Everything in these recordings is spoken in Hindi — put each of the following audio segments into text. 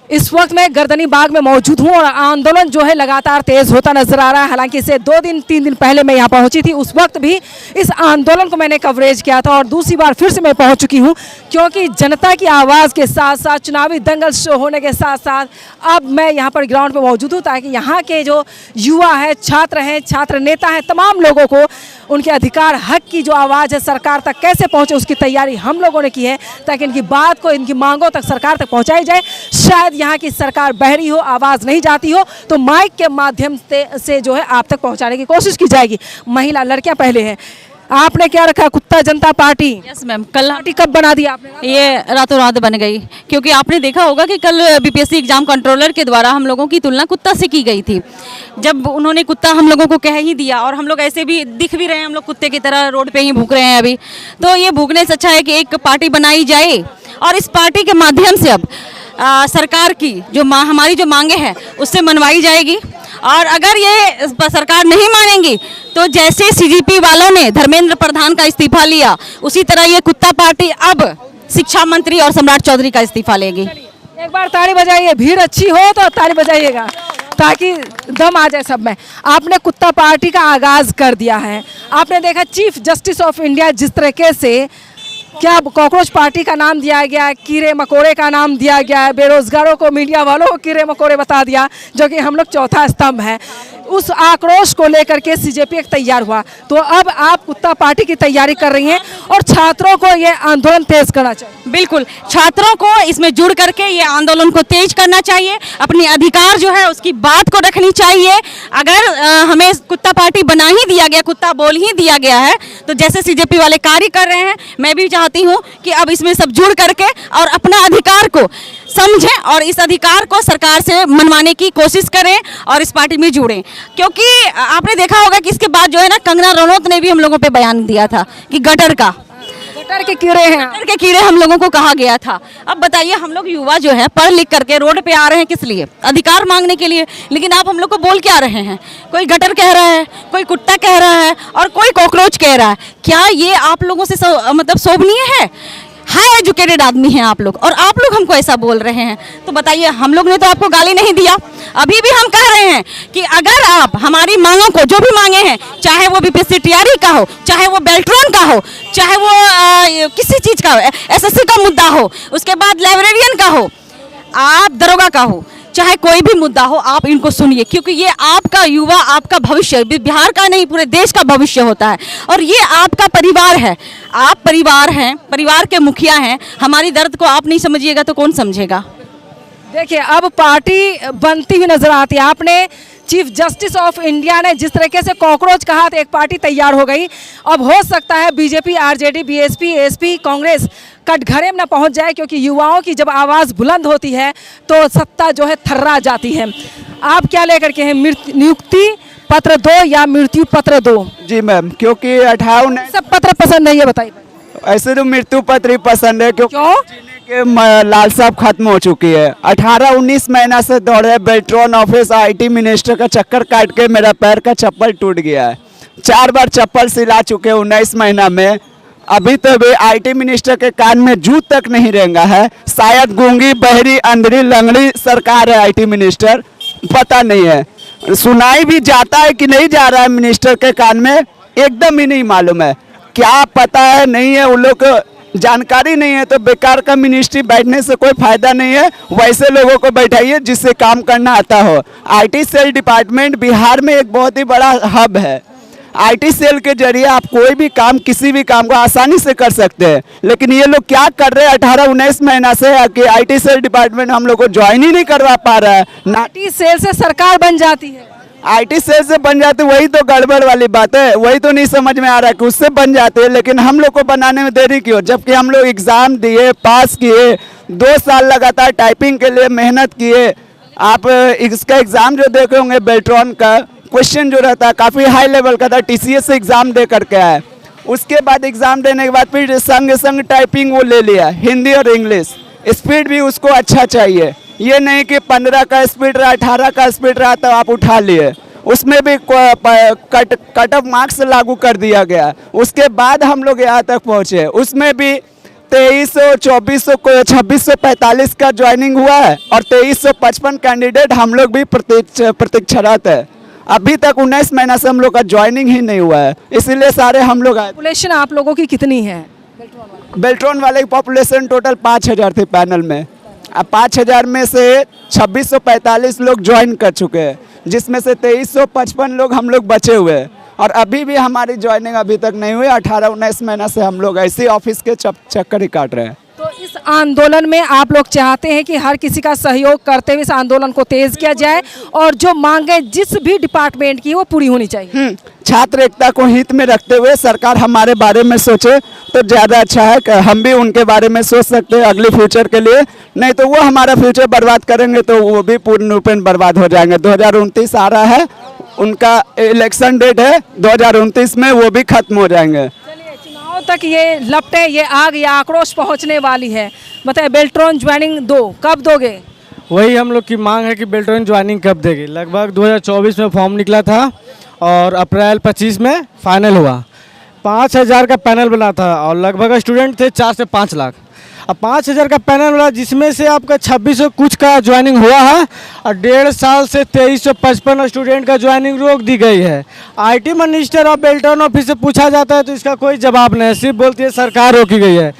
इस वक्त मैं गर्दनी बाग में मौजूद हूं और आंदोलन जो है लगातार तेज होता नजर आ रहा है। हालांकि इसे 2-3 दिन पहले मैं यहां पहुंची थी, उस वक्त भी इस आंदोलन को मैंने कवरेज किया था और दूसरी बार फिर से मैं पहुंच चुकी हूं, क्योंकि जनता की आवाज़ के साथ साथ चुनावी दंगल शो होने के साथ साथ अब मैं यहां पर ग्राउंड पर मौजूद हूँ, ताकि यहाँ के जो युवा हैं, छात्र नेता हैं, तमाम लोगों को उनके अधिकार हक की जो आवाज़ है सरकार तक कैसे पहुँचे, उसकी तैयारी हम लोगों ने की है, ताकि इनकी बात को, इनकी मांगों तक सरकार तक पहुँचाई जाए। शायद यहाँ की सरकार बहरी हो, आवाज़ नहीं जाती हो, तो माइक के माध्यम से जो है आप तक पहुँचाने की कोशिश की जाएगी। महिला लड़कियाँ पहले हैं। आपने क्या रखा, कुत्ता जनता पार्टी? यस मैम, कल पार्टी कब बना दी आपने? ये रातों रात बन गई, क्योंकि आपने देखा होगा कि कल बीपीएससी एग्जाम कंट्रोलर के द्वारा हम लोगों की तुलना कुत्ता से की गई थी। जब उन्होंने कुत्ता हम लोगों को कह ही दिया और हम लोग ऐसे भी दिख भी रहे हैं, हम लोग कुत्ते की तरह रोड पे ही भूख रहे हैं अभी, तो ये भूखने से अच्छा है कि एक पार्टी बनाई जाए और इस पार्टी के माध्यम से अब सरकार की जो हमारी जो मांगे हैं उससे मनवाई जाएगी। और अगर ये सरकार नहीं मानेंगी तो जैसे सीजीपी वालों ने धर्मेंद्र प्रधान का इस्तीफा लिया, उसी तरह ये कुत्ता पार्टी अब शिक्षा मंत्री और सम्राट चौधरी का इस्तीफा लेगी। एक बार ताली बजाइए, भीड़ अच्छी हो तो ताली बजाइएगा ताकि दम आ जाए सब में। आपने कुत्ता पार्टी का आगाज कर दिया है। आपने देखा चीफ जस्टिस ऑफ इंडिया जिस तरीके से, क्या कॉकरोच पार्टी का नाम दिया गया है, कीड़े मकोड़े का नाम दिया गया है, बेरोजगारों को, मीडिया वालों को कीड़े मकोड़े बता दिया, जो कि हम लोग चौथा स्तंभ है। उस आक्रोश को लेकर के सीजेपी एक तैयार हुआ, तो अब आप कुत्ता पार्टी की तैयारी कर रही हैं और छात्रों को ये आंदोलन तेज करना चाहिए। बिल्कुल, छात्रों को इसमें जुड़ करके ये आंदोलन को तेज करना चाहिए, अपनी अधिकार जो है उसकी बात को रखनी चाहिए। अगर हमें कुत्ता पार्टी बना ही दिया गया, कुत्ता बोल ही दिया गया है, तो जैसे सीजेपी वाले कार्य कर रहे हैं, मैं भी चाहती हूँ कि अब इसमें सब जुड़ करके और अपना अधिकार को समझें और इस अधिकार को सरकार से मनवाने की कोशिश करें और इस पार्टी में जुड़ें। क्योंकि आपने देखा होगा कि इसके बाद जो है ना, कंगना रनौत ने भी हम लोगों पे बयान दिया था कि गटर के कीड़े हैं, गटर के कीड़े हम लोगों को कहा गया था। अब बताइए, हम लोग युवा जो है पढ़ लिख करके रोड पे आ रहे हैं किस लिए? अधिकार मांगने के लिए। लेकिन आप हम लोग को बोल क्या रहे हैं? कोई गटर कह रहा है, कोई कुत्ता कह रहा है और कोई कॉकरोच कह रहा है। क्या ये आप लोगों से मतलब शोभनीय है? हाई एजुकेटेड आदमी हैं आप लोग और आप लोग हमको ऐसा बोल रहे हैं, तो बताइए, हम लोग ने तो आपको गाली नहीं दिया। अभी भी हम कह रहे हैं कि अगर आप हमारी मांगों को, जो भी मांगे हैं, चाहे वो बीपीएससी टीआरई का हो, चाहे वो बेल्ट्रॉन का हो, चाहे वो किसी चीज़ का हो, एसएससी का मुद्दा हो, उसके बाद लाइब्रेरियन का हो, आप दरोगा का हो, चाहे कोई भी मुद्दा हो, आप इनको सुनिए, क्योंकि ये आपका युवा, आपका भविष्य, बिहार का नहीं पूरे देश का भविष्य होता है और ये आपका परिवार है। आप परिवार हैं, परिवार के मुखिया हैं। हमारी दर्द को आप नहीं समझिएगा तो कौन समझेगा? देखिए, अब पार्टी बनती हुई नजर आती है। आपने चीफ जस्टिस ऑफ इंडिया ने जिस तरीके से कॉकरोच कहा, तो एक पार्टी तैयार हो गई। अब हो सकता है BJP, RJD, BSP, SP, Congress कटघरे में न पहुंच जाए, क्योंकि युवाओं की जब आवाज़ बुलंद होती है तो सत्ता जो है थर्रा जाती है। आप क्या लेकर के हैं, नियुक्ति पत्र 2 या मृत्यु पत्र 2? जी मैम, क्योंकि 18 सब पत्र पसंद नहीं है, बताइए। ऐसे तो मृत्यु पत्र ही पसंद है, क्योंकि क्यों? के लालसा खत्म हो चुकी है। 18-19 महीना से दौड़े बेल्ट्रॉन ऑफिस, आईटी मिनिस्टर का चक्कर काट के मेरा पैर का चप्पल टूट गया है। 4 बार चप्पल सिला चुके 19 महीना में। अभी तक आईटी मिनिस्टर के कान में जूत तक नहीं रेंगा है। शायद गूंगी, बहरी, अंधड़ी, लंगड़ी सरकार है आईटी मिनिस्टर, पता नहीं है। सुनाई भी जाता है कि नहीं जा रहा है मिनिस्टर के कान में, एकदम ही नहीं मालूम है। क्या पता है, नहीं है, उन लोग को जानकारी नहीं है, तो बेकार का मिनिस्ट्री बैठने से कोई फायदा नहीं है। वैसे लोगों को बैठाइए जिससे काम करना आता हो। आईटी सेल डिपार्टमेंट बिहार में एक बहुत ही बड़ा हब है। आईटी सेल के जरिए आप कोई भी काम, किसी भी काम को आसानी से कर सकते हैं। लेकिन ये लोग क्या कर रहे हैं 18-19 महीना से कि आईटी सेल डिपार्टमेंट हम लोग को ज्वाइन ही नहीं करवा पा रहा है। आईटी सेल से सरकार बन जाती है, आईटी सेल से बन जाते, वही तो गड़बड़ वाली बात है। वही तो नहीं समझ में आ रहा है कि उससे बन जाते हैं, लेकिन हम लोग को बनाने में देरी क्यों? जबकि हम लोग एग्ज़ाम दिए, पास किए, 2 साल लगातार टाइपिंग के लिए मेहनत किए। आप इसका एग्ज़ाम जो देखे होंगे, बेल्ट्रॉन का क्वेश्चन जो रहता है काफ़ी हाई लेवल का था, टीसीएस से एग्ज़ाम दे करके आए। उसके बाद एग्ज़ाम देने के बाद फिर संग टाइपिंग वो ले लिया, हिंदी और इंग्लिश। स्पीड भी उसको अच्छा चाहिए, ये नहीं कि 15 का स्पीड रहा, 18 का स्पीड रहा तो आप उठा लिए। उसमें भी कट ऑफ मार्क्स लागू कर दिया गया। उसके बाद हम लोग यहाँ तक पहुँचे। उसमें भी 2300, 2400 को 2645 का ज्वाइनिंग हुआ है और 2355 कैंडिडेट हम लोग भी प्रतीक्षारत है। अभी तक 19 महीना से हम लोग का ज्वाइनिंग ही नहीं हुआ है, इसीलिए सारे हम लोग आए। पॉपुलेशन आप लोगों की कितनी है? बेल्ट्रॉन वाले की पॉपुलेशन टोटल 5000 थी पैनल में। अब 5000 में से 2645 लोग ज्वाइन कर चुके हैं, जिसमें से 2355 लोग हम लोग बचे हुए हैं और अभी भी हमारी ज्वाइनिंग अभी तक नहीं हुई। 18-19 महीना से हम लोग ऐसे ऑफिस के चक्कर ही काट रहे हैं। तो इस आंदोलन में आप लोग चाहते हैं कि हर किसी का सहयोग करते हुए इस आंदोलन को तेज किया जाए और जो मांगे जिस भी डिपार्टमेंट की वो पूरी होनी चाहिए। छात्र एकता को हित में रखते हुए सरकार हमारे बारे में सोचे तो ज़्यादा अच्छा है कि हम भी उनके बारे में सोच सकते हैं अगले फ्यूचर के लिए, नहीं तो वो हमारा फ्यूचर बर्बाद करेंगे तो वो भी पूर्ण रूपेण बर्बाद हो जाएंगे। 2029 आ रहा है, उनका इलेक्शन डेट है, 2029 में वो भी खत्म हो जाएंगे। चुनाव तक ये लपटे, ये आग, ये आक्रोश पहुंचने वाली है। बताए बेल्ट्रॉन ज्वाइनिंग कब दोगे? वही हम लोग की मांग है कि बेल्ट्रॉन ज्वाइनिंग कब देगी। लगभग 2024 में फॉर्म निकला था और अप्रैल 25 में फाइनल हुआ। 5000 का पैनल बना था और लगभग स्टूडेंट थे 4 से 5 लाख। अब 5000 का पैनल बना, जिसमें से आपका 2600 कुछ का ज्वाइनिंग हुआ है और 1.5 साल से 2355 स्टूडेंट का ज्वाइनिंग रोक दी गई है। आईटी मिनिस्टर और बेल्ट्रॉन ऑफिस से पूछा जाता है तो इसका कोई जवाब नहीं, सिर्फ बोलती है सरकार रोकी गई है।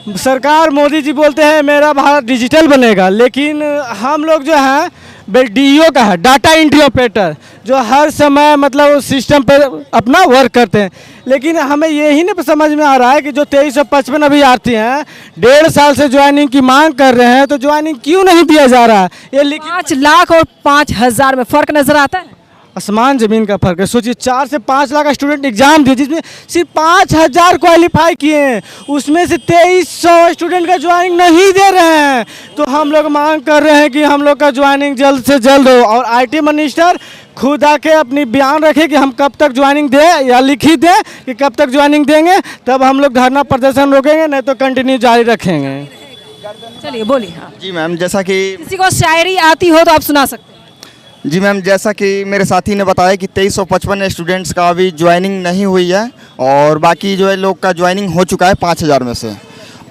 सरकार, मोदी जी बोलते हैं मेरा भारत डिजिटल बनेगा, लेकिन हम लोग जो हैं डीईओ का है, डाटा एंट्री ऑपरेटर, जो हर समय मतलब उस सिस्टम पर अपना वर्क करते हैं। लेकिन हमें यही नहीं समझ में आ रहा है कि जो 2355 अभ्यर्थी हैं 1.5 साल से ज्वाइनिंग की मांग कर रहे हैं तो ज्वाइनिंग क्यों नहीं दिया जा रहा है। ये 5 लाख और 5000 में फर्क नजर आता है। आसमान ज़मीन का फर्क है। सोचिए 4 से 5 लाख स्टूडेंट एग्जाम दिए, जिसमें सिर्फ 5000 क्वालिफाई किए हैं, उसमें से 2300 स्टूडेंट का ज्वाइनिंग नहीं दे रहे हैं। तो हम लोग मांग कर रहे हैं कि हम लोग का ज्वाइनिंग जल्द से जल्द हो और आईटी मिनिस्टर खुद आके अपनी बयान रखे कि हम कब तक ज्वाइनिंग दें या लिखी दें कि कब तक ज्वाइनिंग देंगे, तब हम लोग धरना प्रदर्शन रोकेंगे, नहीं तो कंटिन्यू जारी रखेंगे। चलिए बोलिए। हाँ जी मैम, जैसा कि किसी को शायरी आती हो तो आप सुना सकते हैं। जी मैम, जैसा कि मेरे साथी ने बताया कि 2355 स्टूडेंट्स का अभी ज्वाइनिंग नहीं हुई है और बाकी जो है लोग का ज्वाइनिंग हो चुका है 5000 में से।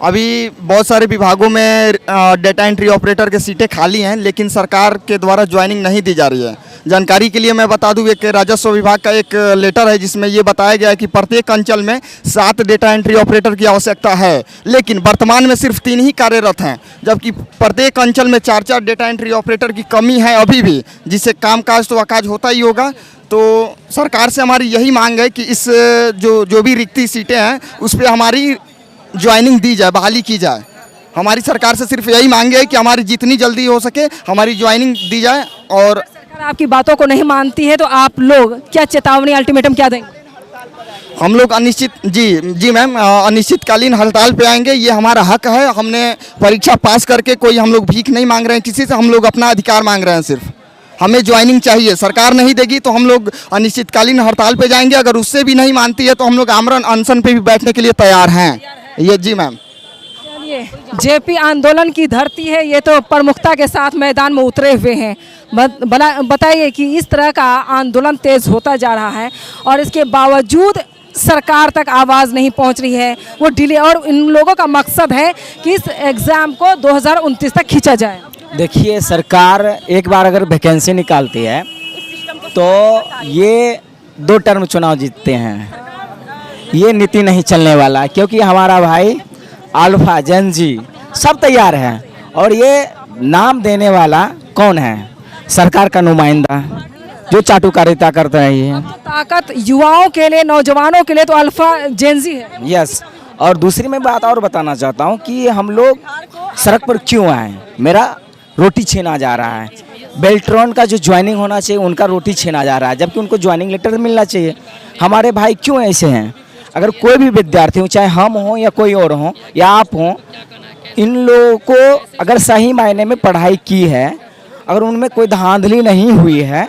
अभी बहुत सारे विभागों में डेटा एंट्री ऑपरेटर के सीटें खाली हैं, लेकिन सरकार के द्वारा ज्वाइनिंग नहीं दी जा रही है। जानकारी के लिए मैं बता दूं, एक राजस्व विभाग का एक लेटर है जिसमें ये बताया गया है कि प्रत्येक अंचल में 7 डेटा एंट्री ऑपरेटर की आवश्यकता है, लेकिन वर्तमान में सिर्फ 3 ही कार्यरत हैं, जबकि प्रत्येक अंचल में 4-4 डेटा एंट्री ऑपरेटर की कमी है अभी भी, जिससे कामकाज तो अकाज होता ही होगा। तो सरकार से हमारी यही मांग है कि इस जो भी रिक्ति सीटें हैं उस पर हमारी ज्वाइनिंग दी जाए, बहाली की जाए। हमारी सरकार से सिर्फ यही मांग है कि हमारी जितनी जल्दी हो सके हमारी ज्वाइनिंग दी जाए। और सरकार आपकी बातों को नहीं मानती है तो आप लोग क्या चेतावनी, अल्टीमेटम क्या देंगे? हम लोग जी मैम, अनिश्चितकालीन हड़ताल पे आएंगे। ये हमारा हक है। हमने परीक्षा पास करके कोई हम लोग भीख नहीं मांग रहे हैं किसी से, हम लोग अपना अधिकार मांग रहे हैं। सिर्फ हमें ज्वाइनिंग चाहिए, सरकार नहीं देगी तो हम लोग अनिश्चितकालीन हड़ताल पे जाएंगे। अगर उससे भी नहीं मानती है तो हम लोग आमरण अनशन पे भी बैठने के लिए तैयार हैं। ये जी मैम। जेपी आंदोलन की धरती है, ये तो प्रमुखता के साथ मैदान में उतरे हुए हैं। बताइए कि इस तरह का आंदोलन तेज होता जा रहा है और इसके बावजूद सरकार तक आवाज़ नहीं पहुंच रही है, वो डिले, और इन लोगों का मकसद है कि इस एग्ज़ाम को 2029 तक खींचा जाए। देखिए, सरकार एक बार अगर वैकेंसी निकालती है तो ये 2 टर्म चुनाव जीतते हैं। ये नीति नहीं चलने वाला, क्योंकि हमारा भाई अल्फा जेनजी सब तैयार हैं और ये नाम देने वाला कौन है? सरकार का नुमाइंदा जो चाटुकारिता करते हैं। ताकत युवाओं के लिए, नौजवानों के लिए तो अल्फा जेनजी है। यस, और दूसरी मैं बात और बताना चाहता हूँ कि हम लोग सड़क पर क्यों आए। मेरा रोटी छीना जा रहा है। बेल्ट्रॉन का जो ज्वाइनिंग होना चाहिए उनका रोटी छीना जा रहा है, जबकि उनको ज्वाइनिंग लेटर मिलना चाहिए। हमारे भाई क्यों ऐसे हैं? अगर कोई भी विद्यार्थी हो, चाहे हम हों या कोई और हो या आप हों, इन लोगों को अगर सही मायने में पढ़ाई की है, अगर उनमें कोई धांधली नहीं हुई है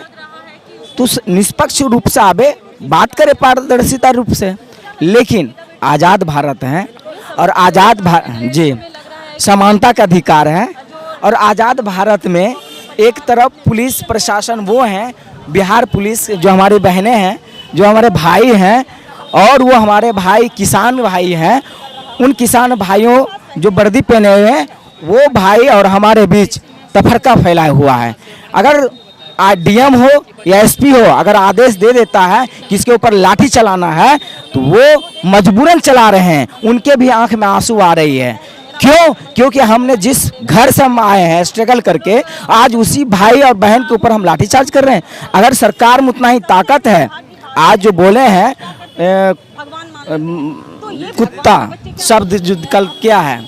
तो निष्पक्ष रूप से आवे, बात करें पारदर्शिता रूप से। लेकिन आज़ाद भारत है और आज़ाद जी समानता का अधिकार है और आज़ाद भारत में एक तरफ पुलिस प्रशासन वो हैं, बिहार पुलिस जो हमारी बहनें हैं, जो हमारे भाई हैं, और वो हमारे भाई किसान भाई हैं, उन किसान भाइयों जो वर्दी पहने हुए हैं वो भाई और हमारे बीच तफरका फैलाया हुआ है। अगर डीएम हो या एसपी हो अगर आदेश दे देता है कि इसके ऊपर लाठी चलाना है तो वो मजबूरन चला रहे हैं, उनके भी आंख में आंसू आ रही है। क्यों? क्योंकि हमने जिस घर से हम आए हैं स्ट्रगल करके, आज उसी भाई और बहन के ऊपर हम लाठीचार्ज कर रहे हैं। अगर सरकार में उतना ही ताकत है, आज जो बोले हैं कुत्ता शब्द जो कल क्या है,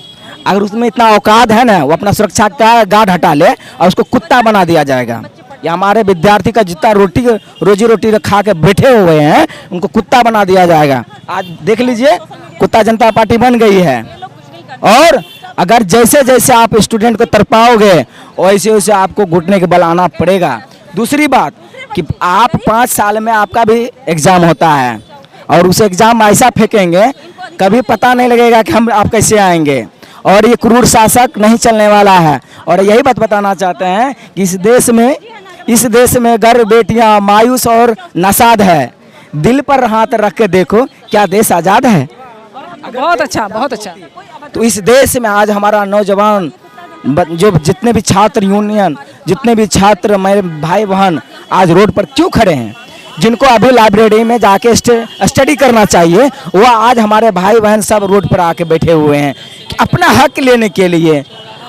अगर उसमें इतना औकात है ना, वो अपना सुरक्षा का गार्ड हटा ले और उसको कुत्ता बना दिया जाएगा। या हमारे विद्यार्थी का जितना रोजी रोटी खा के बैठे हुए हैं उनको कुत्ता बना दिया जाएगा। आज देख लीजिए कुत्ता जनता पार्टी बन गई है। और अगर जैसे जैसे आप स्टूडेंट को तरपाओगे वैसे वैसे आपको घुटने के बल आना पड़ेगा। दूसरी बात कि आप 5 साल में आपका भी एग्ज़ाम होता है और उस एग्ज़ाम ऐसा फेंकेंगे कभी पता नहीं लगेगा कि हम आप कैसे आएंगे। और ये क्रूर शासक नहीं चलने वाला है। और यही बात बताना चाहते हैं कि इस देश में घर बेटियां मायूस और नासाद है। दिल पर हाथ रख के देखो, क्या देश आज़ाद है? बहुत अच्छा, बहुत अच्छा। तो इस देश में आज हमारा नौजवान जो जितने भी छात्र यूनियन, जितने भी छात्र मेरे भाई बहन आज रोड पर क्यों खड़े हैं, जिनको अभी लाइब्रेरी में जाके स्टडी करना चाहिए, वो आज हमारे भाई बहन सब रोड पर आके बैठे हुए हैं अपना हक लेने के लिए।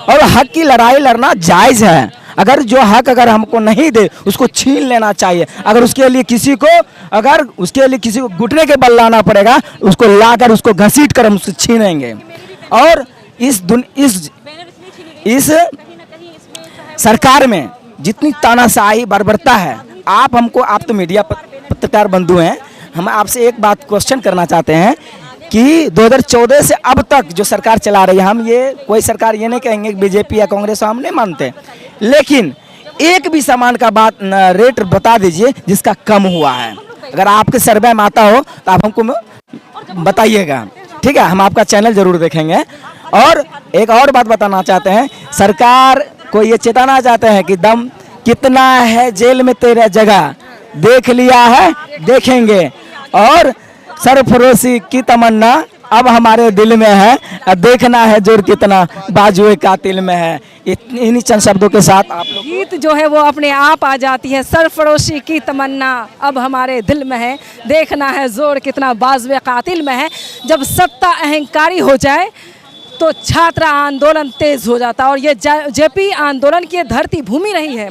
और हक की लड़ाई लड़ना जायज़ है। अगर जो हक अगर हमको नहीं दे उसको छीन लेना चाहिए। अगर उसके लिए किसी को घुटने के बल लाना पड़ेगा, उसको लाकर उसको घसीट कर हम उससे छीनेंगे। और इस सरकार में जितनी तानाशाही बर्बरता है, आप तो मीडिया पत्रकार बंधु हैं, हम आपसे एक बात क्वेश्चन करना चाहते हैं कि 2014 से अब तक जो सरकार चला रही है, हम ये कोई सरकार ये नहीं कहेंगे कि बीजेपी या कांग्रेस हम नहीं मानते, लेकिन एक भी सामान का रेट बता दीजिए जिसका कम हुआ है। अगर आपके सर्वे में आता हो तो आप हमको बताइएगा, ठीक है? हम आपका चैनल जरूर देखेंगे। और एक और बात बताना चाहते हैं, सरकार को ये चेताना चाहते हैं कि दम कितना है जेल में तेरा जगह, देख लिया है देखेंगे। और सरफरोशी की तमन्ना अब हमारे दिल में है, देखना है जोर कितना बाजुए कातिल में है। इन्हीं चंद शब्दों के साथ आप लोग गीत जो है वो अपने आप आ जाती है। सरफरोशी की तमन्ना अब हमारे दिल में है, देखना है जोर कितना बाजुए कातिल में है। जब सत्ता अहंकारी हो जाए तो छात्र आंदोलन तेज हो जाता है। और ये जेपी आंदोलन की धरती भूमि रही है,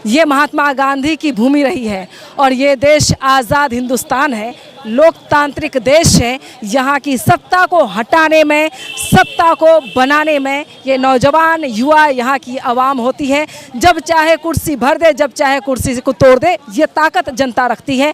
ये महात्मा गांधी की भूमि रही है। और ये देश आज़ाद हिंदुस्तान है, लोकतांत्रिक देश है। यहाँ की सत्ता को हटाने में, सत्ता को बनाने में ये नौजवान युवा, यहाँ की आवाम होती है। जब चाहे कुर्सी भर दे, जब चाहे कुर्सी को तोड़ दे, ये ताकत जनता रखती है।